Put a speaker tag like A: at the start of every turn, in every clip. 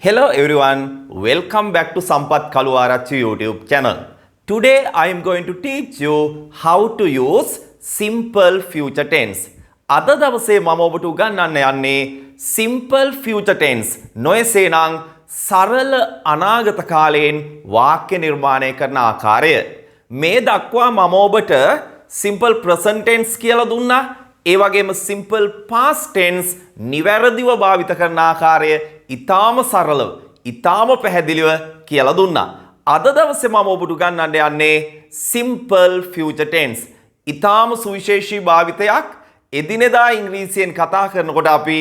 A: Hello everyone, welcome back to Sampath Kaluarachchi YouTube channel. Today I am going to teach you how to use simple future tense. අද දවසේ මම ඔබට උගන්වන්න යන්නේ simple future tense. නොයසේනම් සරල අනාගත කාලයෙන් වාක්‍ය නිර්මාණය කරන ආකාරය. මේ දක්වා මම ඔබට simple present tense කියලා දුන්නා. ඒ වගේම simple past tense නිවැරදිව භාවිත කරන ආකාරය ඉතාම සරලව, ඉතාම පැහැදිලිව කියලා දුන්නා. අද දවසේ මම ඔබට උගන්වන්න යන්නේ simple future tense. ඉතාම සුවිශේෂී භාවිතයක්. එදිනෙදා ඉංග්‍රීසියෙන් කතා කරනකොට අපි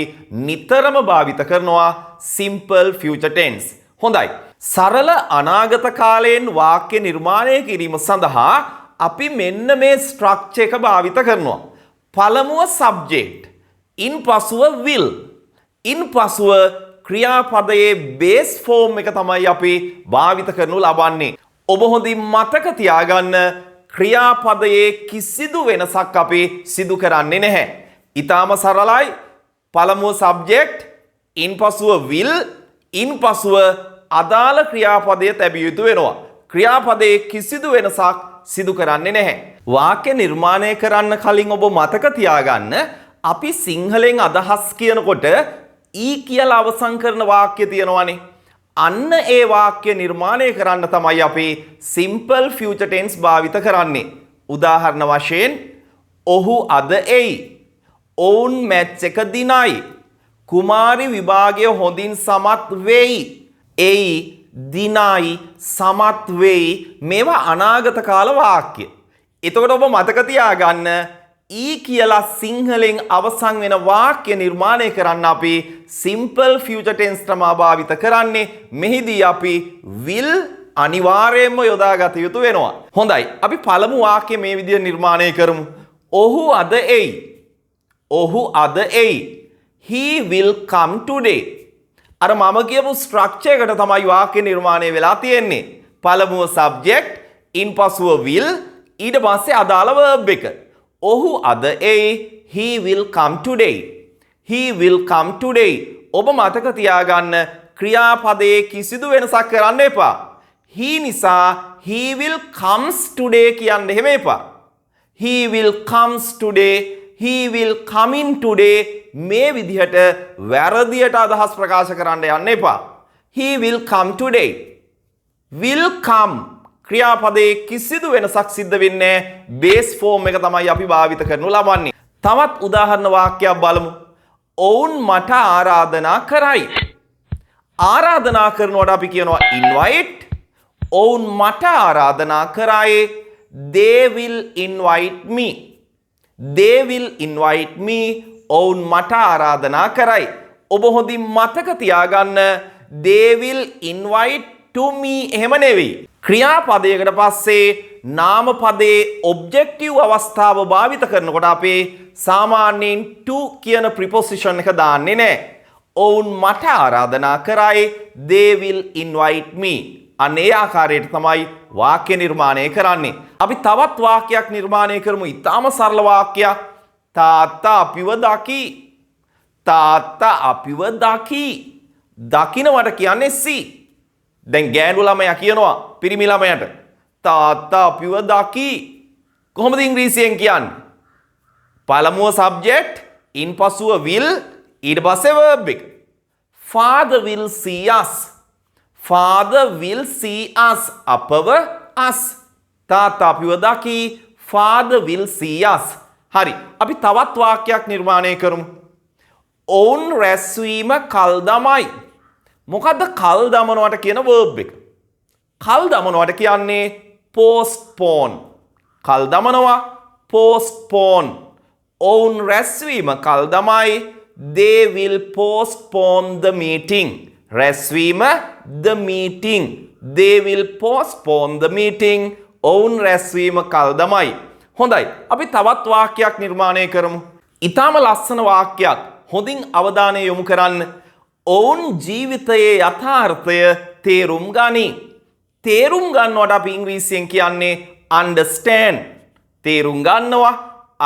A: නිතරම භාවිත කරනවා simple future tense. හොඳයි. සරල අනාගත කාලයෙන් වාක්‍ය නිර්මාණය කිරීම සඳහා අපි මෙන්න මේ ස්ට්‍රක්චර් එක භාවිත කරනවා. පළමුව subject, ඉන්පසුව will, ඉන්පසුව ක්‍රියාපදයේ base form එක තමයි අපි භාවිත කරනු ලබන්නේ. ඔබ හොඳින් මතක තියාගන්න ක්‍රියාපදයේ කිසිදු වෙනසක් අපි සිදු කරන්නේ නැහැ. ඊටාම සරලයි. පළමුව subject, ඉන්පසුව will, ඉන්පසුව අදාළ ක්‍රියාපදය තැබිය යුතු වෙනවා. ක්‍රියාපදයේ කිසිදු වෙනසක් සිදු කරන්නේ නැහැ. වාක්‍ය නිර්මාණය කරන්න කලින් ඔබ මතක තියාගන්න අපි සිංහලෙන් අදහස් කියනකොට ඊ කියලා අවසන් කරන වාක්‍ය තියෙනවානේ. අන්න ඒ වාක්‍ය නිර්මාණය කරන්න තමයි අපි simple future tense භාවිත කරන්නේ. උදාහරණ වශයෙන් ඔහු අද එයි. ඔවුන් මැච් එක දිනයි. කුමාරි විභාගය හොඳින් සමත් වෙයි. එයි, දිනයි, සමත් වෙයි. මේවා අනාගත කාල වාක්‍ය. එතකොට ඔබ මතක තියාගන්න ඊ කියලා සිංහලෙන් අවසන් වෙන වාක්‍ය නිර්මාණය කරන්න අපි simple future tense තමයි භාවිත කරන්නේ. මෙහිදී අපි will අනිවාර්යයෙන්ම යොදාගත යුතු වෙනවා. හොඳයි. අපි පළමු වාක්‍ය මේ විදිහට නිර්මාණය කරමු. ඔහු අද එයි. ඔහු අද එයි. He will come today. අර මම කියපු ස්ට්‍රක්චර් එකට තමයි වාක්‍ය නිර්මාණය වෙලා තියෙන්නේ. පළමුව subject, ඉන්පසුව will, ඊට පස්සේ අදාළ verb එක. ඔහු අද එයි. He will come today. He will come today. ඔබ මතක තියාගන්න ක්‍රියාපදයේ කිසිදු වෙනසක් කරන්න එපා. he නිසා he will comes today කියන්න එහෙම එපා. he will comes today. he will come in today. මේ විදිහට වැරදියට අදහස් ප්‍රකාශ කරන්න යන්න එපා. he will come today. will come ක්‍රියාපදයේ කිසිදු වෙනසක් සිද්ධ වෙන්නේ බේස් ෆෝම් එක තමයි අපි භාවිත කරනු ලබන්නේ. තවත් උදාහරණ වාක්‍යයක් බලමු. ඔවුන් මට ආරාධනා කරයි. ආරාධනා කරනකොට අපි කියනවා invite. ඔවුන් මට ආරාධනා කරයි. They will invite me. They will invite me. ඔවුන් මට ආරාධනා කරයි. ඔබ හොඳින් මතක තියාගන්න they will invite to me එහෙම නෙවෙයි. ක්‍රියාපදයකට පස්සේ නාම පදයේ ඔබ්ජෙක්ටිව් අවස්ථාව භාවිත කරනකොට අපේ සාමාන්‍යයෙන් to කියන ප්‍රිපොසිෂන් එක දාන්නේ නැහැ. ඔවුන් මට ආරාධනා කරයි. They will invite me. අනේ ආකාරයට තමයි වාක්‍ය නිර්මාණය කරන්නේ. අපි තවත් වාක්‍යයක් නිර්මාණය කරමු. ඊටාම සරල වාක්‍යයක්. තාත්තා අපිව දකි. තාත්තා අපිව දකි. දකින්නවට කියන්නේ see. දැන් ගෑනු ළමයා කියනවා පිරිමි ළමයාට තාත්තා අපිව දකි. කොහොමද ඉංග්‍රීසියෙන් කියන්නේ? පළමුව subject, ඉන්පසුව will, ඊට පස්සේ verb එක. Father will see us. Father will see us. අපව us. තාත්තා අපිව දකි. Father will see us. හරි. අපි තවත් වාක්‍යයක් නිර්මාණය කරමු. ඔවුන් රැස්වීම කල් දමයි. මොකද්ද කල් දමනවට කියන verb එක? කල් දමනවට කියන්නේ postpone. කල් දමනවා postpone. ඔවුන් රැස්වීම කල් දමයි. They will postpone the meeting. රැස්වීම the meeting. They will postpone the meeting. ඔවුන් රැස්වීම කල් දමයි. හොඳයි. අපි තවත් වාක්‍යයක් නිර්මාණය කරමු. ඊටාම ලස්සන වාක්‍යයක්. හොඳින් අවධානය යොමු කරන්න. ඔවුන් ජීවිතයේ යථාර්ථය තේරුම් ගනි. තේරුම් ගන්නවට අපි ඉංග්‍රීසියෙන් කියන්නේ understand. තේරුම් ගන්නවා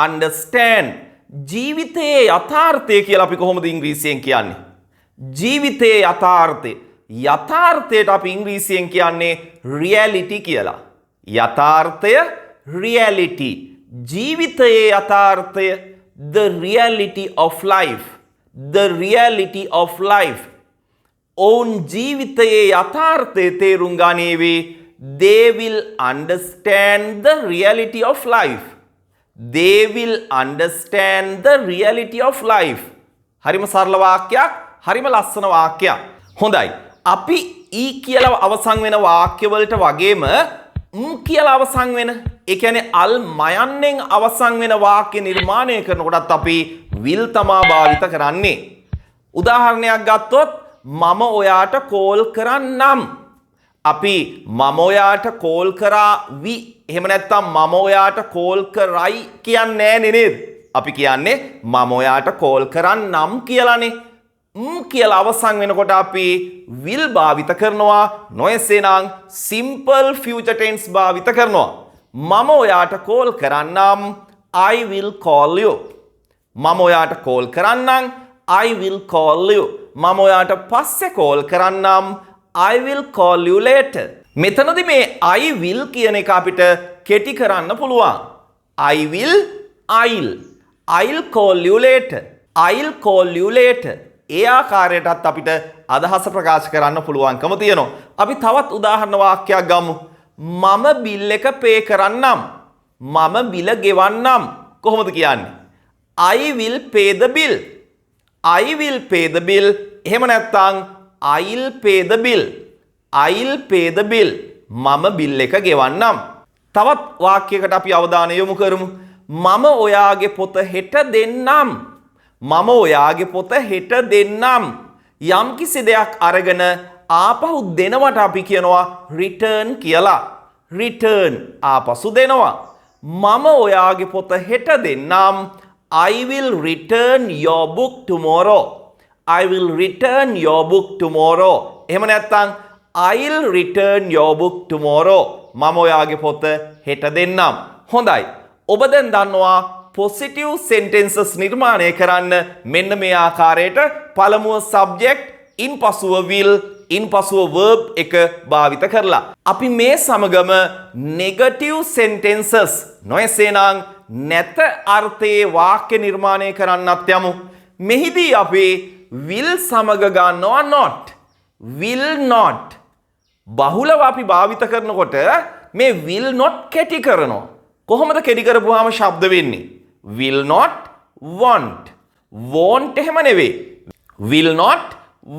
A: understand. ජීවිතයේ යථාර්ථය කියලා අපි කොහොමද ඉංග්‍රීසියෙන් කියන්නේ? ජීවිතයේ යථාර්ථය. යථාර්ථයට අපි ඉංග්‍රීසියෙන් කියන්නේ reality කියලා. යථාර්ථය reality. ජීවිතයේ යථාර්ථය the reality of life. The reality of life. ඔවුන් ජීවිතයේ යථාර්ථය තේරුම් ගනීවි. They will understand the reality of life. They will understand the reality of life. හරිම සරල වාක්‍යයක්, හරිම ලස්සන වාක්‍යයක්. හොඳයි. අපි ඊ කියලා අවසන් වෙන වාක්‍ය වලට වගේම කියලා අවසන් වෙන, ඒ කියන්නේ අල් මයන්නෙන් අවසන් වෙන වාක්‍ය නිර්මාණය කරනකොටත් අපි will තමා භාවිත කරන්නේ. උදාහරණයක් ගත්තොත් මම ඔයාට කෝල් කරන්නම්. අපි මම ඔයාට කෝල් කරાવી එහෙම නැත්නම් මම ඔයාට කෝල් කරයි කියන්නේ නේද? අපි කියන්නේ මම ඔයාට කෝල් කරන්නම් කියලානේ. කියලා අවසන් වෙනකොට අපි will භාවිත කරනවා. නොයසේනම් simple future tense භාවිත කරනවා. මම ඔයාට කෝල් කරන්නම්. I will call you. මම ඔයාට කෝල් කරන්නම්. I will call you. මම ඔයාට පස්සේ කෝල් කරන්නම්. I will call you later. මෙතනදී මේ I will කියන එක අපිට කෙටි කරන්න පුළුවන්. I'll call you later. I'll call you later. ඒ ආකාරයටත් අපිට අදහස ප්‍රකාශ කරන්න පුළුවන්කම තියෙනවා. අපි තවත් උදාහරණ වාක්‍යයක් ගමු. මම බිල් එක පේ කරන්නම්. මම බිල ගෙවන්නම්. කොහොමද කියන්නේ? I will pay the bill. I will pay the bill. එහෙම නැත්නම් I'll pay the bill. I'll pay the bill. මම බිල් එක ගෙවන්නම්. තවත් වාක්‍යයකට අපි අවධානය යොමු කරමු. මම ඔයාගේ පොත හෙට දෙන්නම්. මම ඔයාගේ පොත හෙට දෙන්නම්. යම්කිසි දෙයක් අරගෙන ආපහු දෙනවට අපි කියනවා return කියලා. return ආපසු දෙනවා. මම ඔයාගේ පොත හෙට දෙන්නම්. I will return your book tomorrow. I will return your book tomorrow. එහෙම නැත්නම් I'll return your book tomorrow. මම ඔයාගේ පොත හෙට දෙන්නම්. හොඳයි. ඔබ දැන් දන්නවා positive sentences නිර්මාණය කරන්න මෙන්න මේ ආකාරයට පළමුව subject, ඉන්පසුව will, ඉන්පසුව verb එක භාවිත කරලා. අපි මේ සමගම negative sentences නොයසේනම් නැත අර්ථයේ වාක්‍ය නිර්මාණය කරන්නත් යමු. මෙහිදී අපි will සමග ගන්නවා not. will not. බහුලව අපි භාවිත කරනකොට මේ will not කෙටි කරනවා. කොහොමද කෙටි කරපුවාම ශබ්ද වෙන්නේ? will not want. want එහෙම නෙවෙයි. will not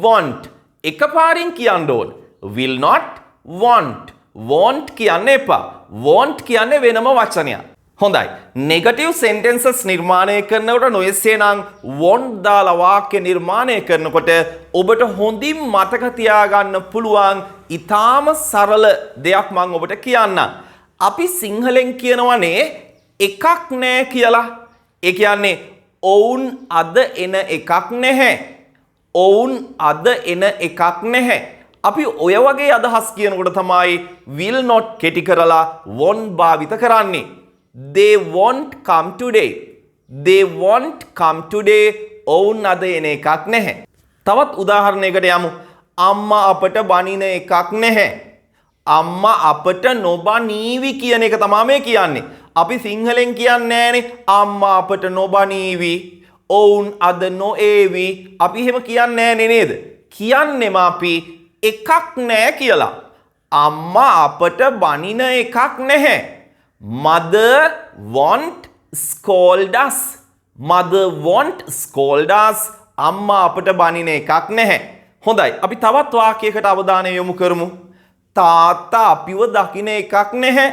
A: want. එකපාරින් කියන්න ඕන. will not want. want කියන්න එපා. want කියන්නේ වෙනම වචනයක්. හොඳයි. negative sentences නිර්මාණය කරනකොට නොයසේනම් want දාලා වාක්‍ය නිර්මාණය කරනකොට ඔබට හොඳින් මතක තියාගන්න පුළුවන් ඊටාම සරල දෙයක් මම ඔබට කියන්නම්. අපි සිංහලෙන් කියනවනේ එකක් නෑ කියලා. ඒ කියන්නේ ඔවුන් අද එන එකක් නැහැ. ඔවුන් අද එන එකක් නැහැ. අපි ඔය වගේ අදහස් කියනකොට තමයි will not කෙටි කරලා won't භාවිත කරන්නේ. They won't come today. They won't come today. ඔවුන් අද එන එකක් නැහැ. තවත් උදාහරණයකට යමු. අම්මා අපට බනින එකක් නැහැ. අම්මා අපට නොබනීවි කියන එක තමයි මේ කියන්නේ. අපි සිංහලෙන් කියන්නේ නෑනේ අම්මා අපට නොබනීවි. ඔවුන් අද නොඒවි. අපි එහෙම කියන්නේ නෑනේ නේද? කියන්නේම අපි එකක් නෑ කියලා. අම්මා අපට බනින එකක් නැහැ. Mother won't scold us. Mother won't scold us. අම්මා අපට බනින එකක් නැහැ. හොඳයි. අපි තවත් වාක්‍යයකට අවධානය යොමු කරමු. තාත්තා අපිව දකින එකක් නැහැ.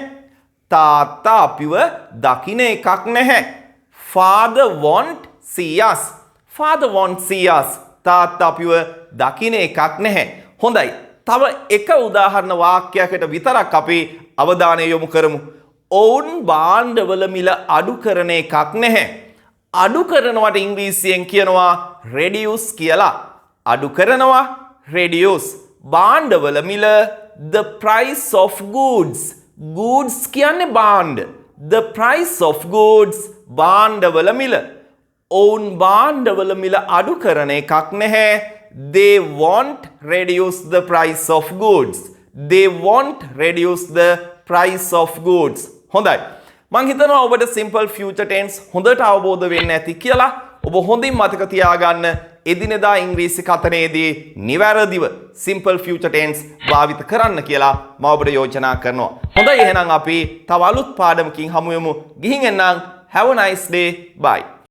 A: තාත්තා අපිව දකින එකක් නැහැ. Father won't see us. Father won't see us. තාත්තා අපිව දකින එකක් නැහැ. හොඳයි. තව එක උදාහරණ වාක්‍යයකට විතරක් අපි අවධානය යොමු කරමු. ඔවුන් භාණ්ඩවල මිල අඩු කරන එකක් නැහැ. අඩු කරනවට ඉංග්‍රීසියෙන් කියනවා reduce කියලා. අඩු කරනවා reduce. භාණ්ඩවල මිල the price of goods. goods කියන්නේ භාණ්ඩ. the price of goods භාණ්ඩවල මිල. ඔවුන් භාණ්ඩවල මිල අඩු කරන එකක් නැහැ. they won't reduce the price of goods. They won't reduce the price of goods. හොඳයි. මං හිතනවා ඔබට simple future tense හොඳට අවබෝධ වෙන්න ඇති කියලා. ඔබ හොඳින් මතක තියාගන්න එදිනෙදා ඉංග්‍රීසි කතනයේදී නිවැරදිව simple future tense භාවිත කරන්න කියලා මම ඔබට යෝජනා කරනවා. හොඳයි එහෙනම් අපි තව අලුත් පාඩමකින් හමු වෙමු. ගිහින් එන්නම්. Have a nice day. Bye.